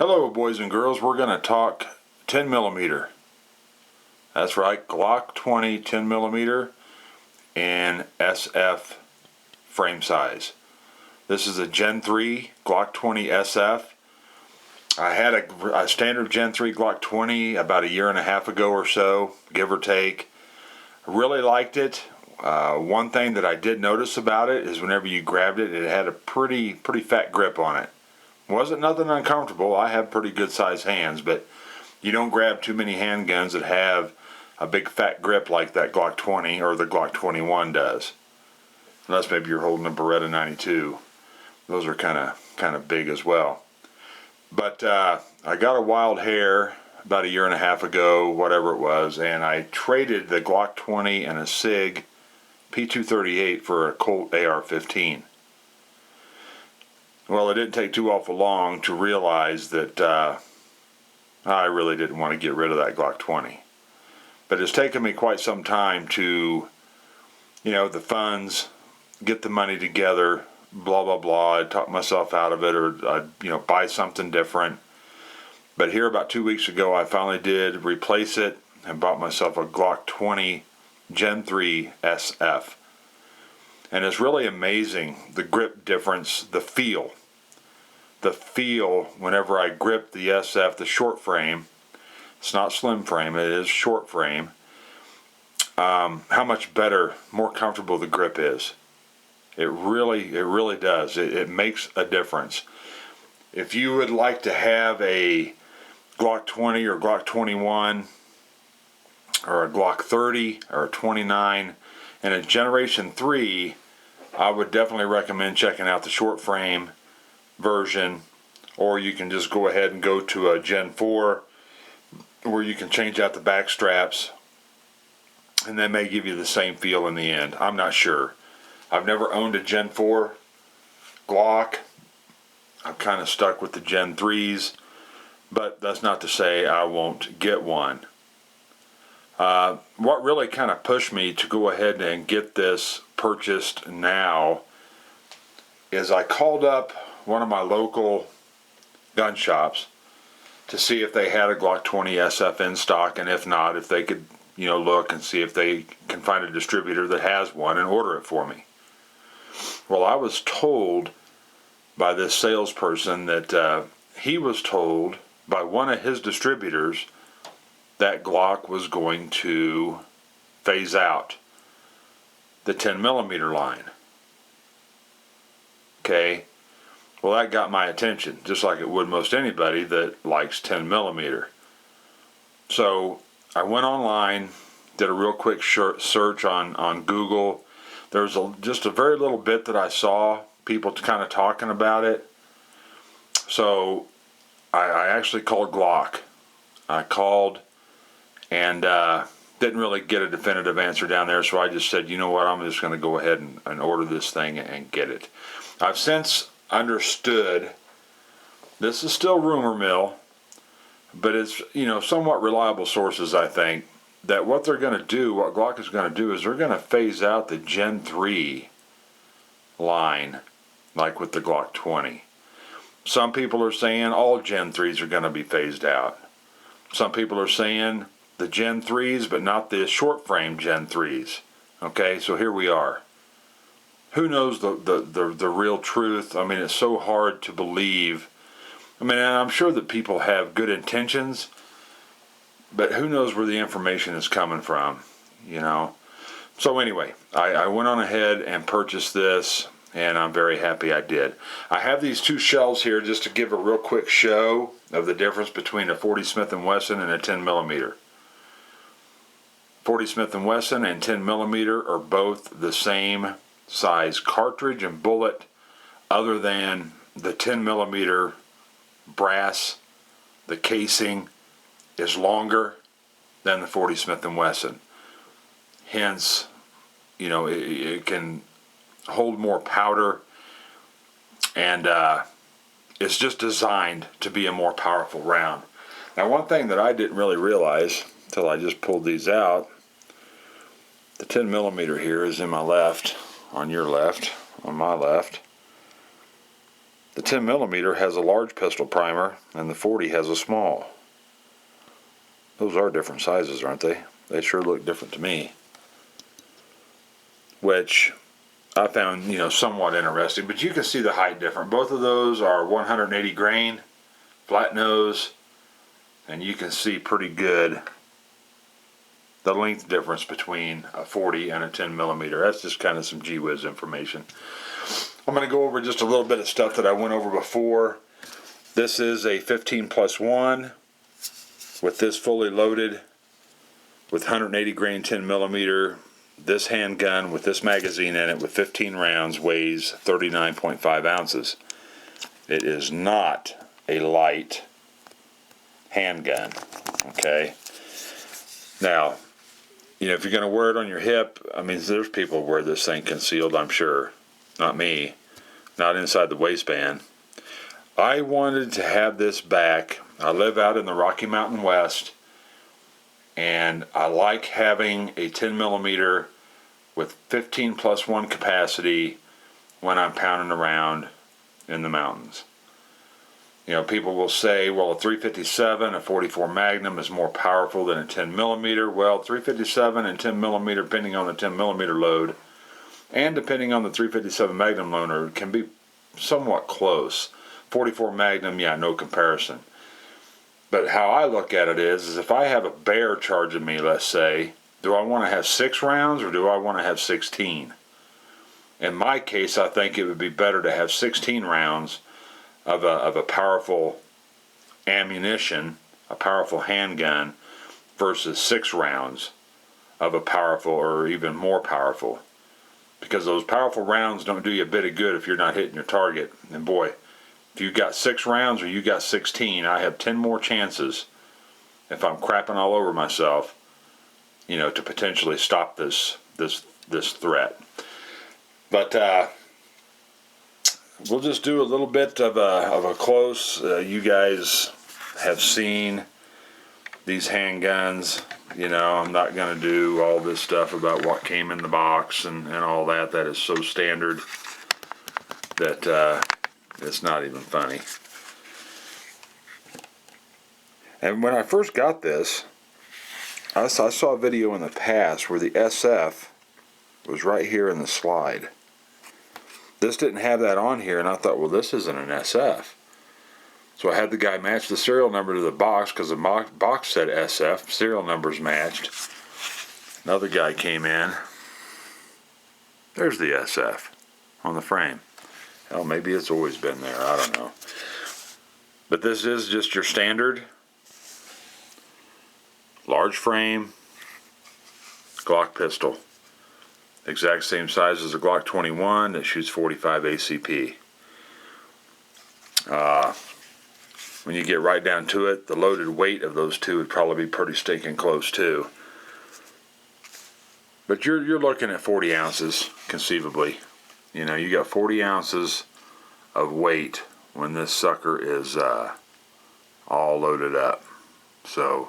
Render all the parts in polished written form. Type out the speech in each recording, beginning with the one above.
Hello boys and girls, we're going to talk 10 millimeter. That's right, Glock 20 10 millimeter and SF frame size. This is a Gen 3 Glock 20 SF. I had a standard Gen 3 Glock 20 about a year and a half ago or so, give or take. I really liked it. One thing that I did notice about it is whenever you grabbed it, it had a pretty fat grip on it. Wasn't nothing uncomfortable. I have pretty good sized hands, but you don't grab too many handguns that have a big fat grip like that Glock 20 or the Glock 21 does. Unless maybe you're holding a Beretta 92. Those are kind of big as well. But I got a wild hair about a year and a half ago, whatever it was, and I traded the Glock 20 and a SIG P238 for a Colt AR-15. Well, it didn't take too awful long to realize that I really didn't want to get rid of that Glock 20. But it's taken me quite some time to, the funds, get the money together, blah, blah, blah. I'd talk myself out of it, or I'd, buy something different. But here about 2 weeks ago, I finally did replace it and bought myself a Glock 20 Gen 3 SF. And it's really amazing, the grip difference, the feel. The feel whenever I grip the SF, the short frame, it's not slim frame, it is short frame, how much better, more comfortable the grip is. It really does. It makes a difference. If you would like to have a Glock 20 or Glock 21 or a Glock 30 or a 29 and a Generation 3, I would definitely recommend checking out the short frame version, or you can just go ahead and go to a Gen 4 where you can change out the back straps, and that may give you the same feel in the end. I'm not sure. I've never owned a Gen 4 Glock. I'm kind of stuck with the Gen 3s, but that's not to say I won't get one. What really kind of pushed me to go ahead and get this purchased now is I called up one of my local gun shops to see if they had a Glock 20 SF in stock, and if not, if they could look and see if they can find a distributor that has one and order it for me. Well, I was told by this salesperson that he was told by one of his distributors that Glock was going to phase out the 10 millimeter line. Okay, well, that got my attention, just like it would most anybody that likes 10 millimeter. So I went online, did a real quick search on Google. There's just a very little bit that I saw people kind of talking about it. So I actually called Glock. I called and didn't really get a definitive answer down there, so I just said, you know what, I'm just going to go ahead and order this thing and get it. I've since understood, this is still rumor mill, but it's somewhat reliable sources, I think, that what they're going to do, what Glock is going to do, is they're going to phase out the Gen 3 line, like with the Glock 20. Some people are saying all Gen 3s are going to be phased out. Some people are saying the Gen 3s, but not the short frame Gen 3s. Okay, so here we are. Who knows the real truth? I mean, it's so hard to believe. I mean, and I'm sure that people have good intentions, but who knows where the information is coming from, So anyway, I went on ahead and purchased this, and I'm very happy I did. I have these two shells here just to give a real quick show of the difference between a 40 Smith and Wesson and a 10 millimeter. 40 Smith and Wesson and 10 millimeter are both the same size cartridge and bullet, other than the 10 millimeter brass, the casing is longer than the 40 Smith and Wesson. Hence, it can hold more powder, and it's just designed to be a more powerful round. Now, one thing that I didn't really realize until I just pulled these out, the 10 millimeter here is in my left, on your left, on my left. The 10 millimeter has a large pistol primer and the 40 has a small. Those are different sizes, aren't they? They sure look different to me. Which I found, somewhat interesting, but you can see the height difference. Both of those are 180 grain, flat nose, and you can see pretty good the length difference between a 40 and a 10 millimeter. That's just kind of some gee whiz information. I'm going to go over just a little bit of stuff that I went over before. This is a 15+1 with this fully loaded with 180 grain 10 millimeter. This handgun with this magazine in it with 15 rounds weighs 39.5 ounces. It is not a light handgun. Okay. Now, if you're going to wear it on your hip, there's people who wear this thing concealed, I'm sure. Not me. Not inside the waistband. I wanted to have this back. I live out in the Rocky Mountain West, and I like having a 10 millimeter with 15+1 capacity when I'm pounding around in the mountains. People will say, well, a 357, a 44 Magnum is more powerful than a 10 millimeter. Well, 357 and 10 millimeter, depending on the 10 millimeter load, and depending on the 357 Magnum loader, can be somewhat close. 44 Magnum, yeah, no comparison. But how I look at it is if I have a bear charging me, let's say, do I want to have 6 rounds or do I want to have 16? In my case, I think it would be better to have 16 rounds of a powerful ammunition, a powerful handgun, versus 6 rounds of a powerful or even more powerful. Because those powerful rounds don't do you a bit of good if you're not hitting your target. And boy, if you got 6 rounds or you got 16, I have 10 more chances, if I'm crapping all over myself, to potentially stop this threat. But we'll just do a little bit of a close. You guys have seen these handguns. I'm not going to do all this stuff about what came in the box and all that. That is so standard that it's not even funny. And when I first got this, I saw a video in the past where the SF was right here in the slide. This didn't have that on here, and I thought, well, this isn't an SF. So I had the guy match the serial number to the box because the box said SF, serial numbers matched. Another guy came in. There's the SF on the frame. Hell, maybe it's always been there, I don't know. But this is just your standard large frame Glock pistol. Exact same size as a Glock 21 that shoots 45 ACP. When you get right down to it, the loaded weight of those two would probably be pretty stinking close too. But you're looking at 40 ounces conceivably. You got 40 ounces of weight when this sucker is all loaded up. So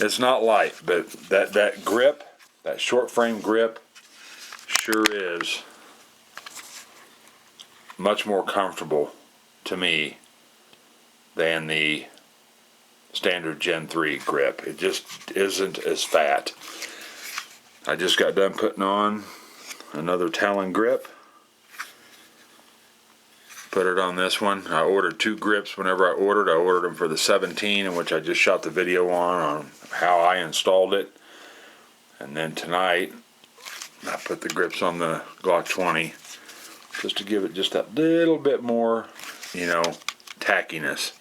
it's not light, but that grip, that short frame grip, sure is much more comfortable to me than the standard Gen 3 grip. It just isn't as fat. I just got done putting on another Talon grip. Put it on this one. I ordered 2 grips whenever I ordered them for the 17, in which I just shot the video on how I installed it. And then tonight I put the grips on the Glock 20 just to give it just that little bit more, tackiness.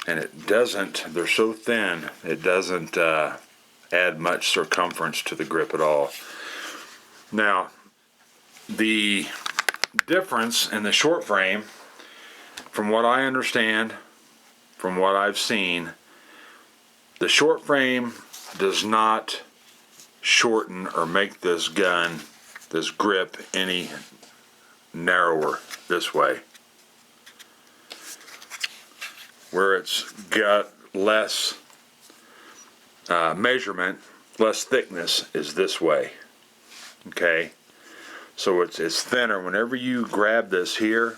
And it doesn't, they're so thin, it doesn't add much circumference to the grip at all. Now, the difference in the short frame, from what I understand, from what I've seen, the short frame does not shorten or make this gun, this grip, any narrower this way. Where it's got less measurement, less thickness is this way. Okay, so it's thinner. Whenever you grab this here,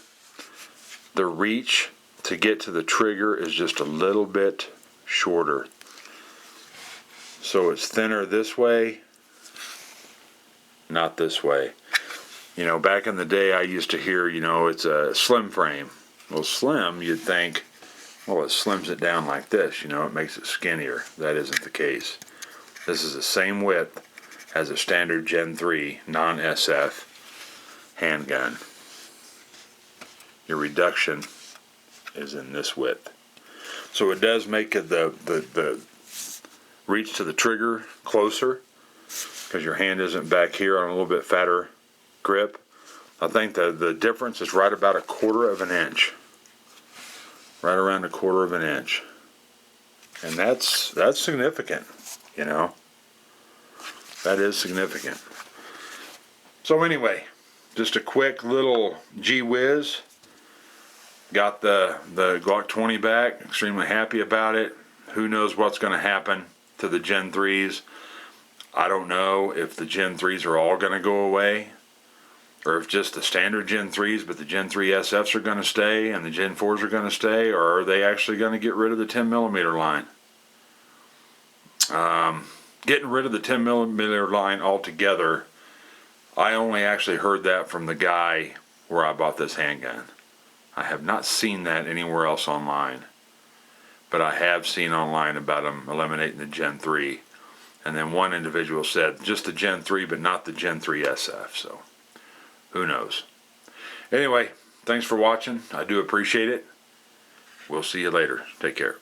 the reach to get to the trigger is just a little bit shorter. So it's thinner this way, not this way. You know, back in the day I used to hear, you know, it's a slim frame. Well, slim, you'd think, well, it slims it down like this, you know, it makes it skinnier. That isn't the case. This is the same width as a standard Gen 3 non-SF handgun. Your reduction is in this width. So it does make the reach to the trigger closer because your hand isn't back here on a little bit fatter grip. I think the difference is right about 1/4 of an inch. Right around 1/4 of an inch. And that's significant, you know. That is significant. So anyway, just a quick little gee whiz. Got the Glock 20 back. Extremely happy about it. Who knows what's going to happen to the Gen 3s. I don't know if the Gen 3s are all going to go away, or if just the standard Gen 3s, but the Gen 3 SFs are going to stay and the Gen 4s are going to stay, or are they actually going to get rid of the 10mm line? Getting rid of the 10mm line altogether, I only actually heard that from the guy where I bought this handgun. I have not seen that anywhere else online, but I have seen online about them eliminating the Gen 3. And then one individual said just the Gen 3 but not the Gen 3 SF, so who knows. Anyway, thanks for watching. I do appreciate it. We'll see you later. Take care.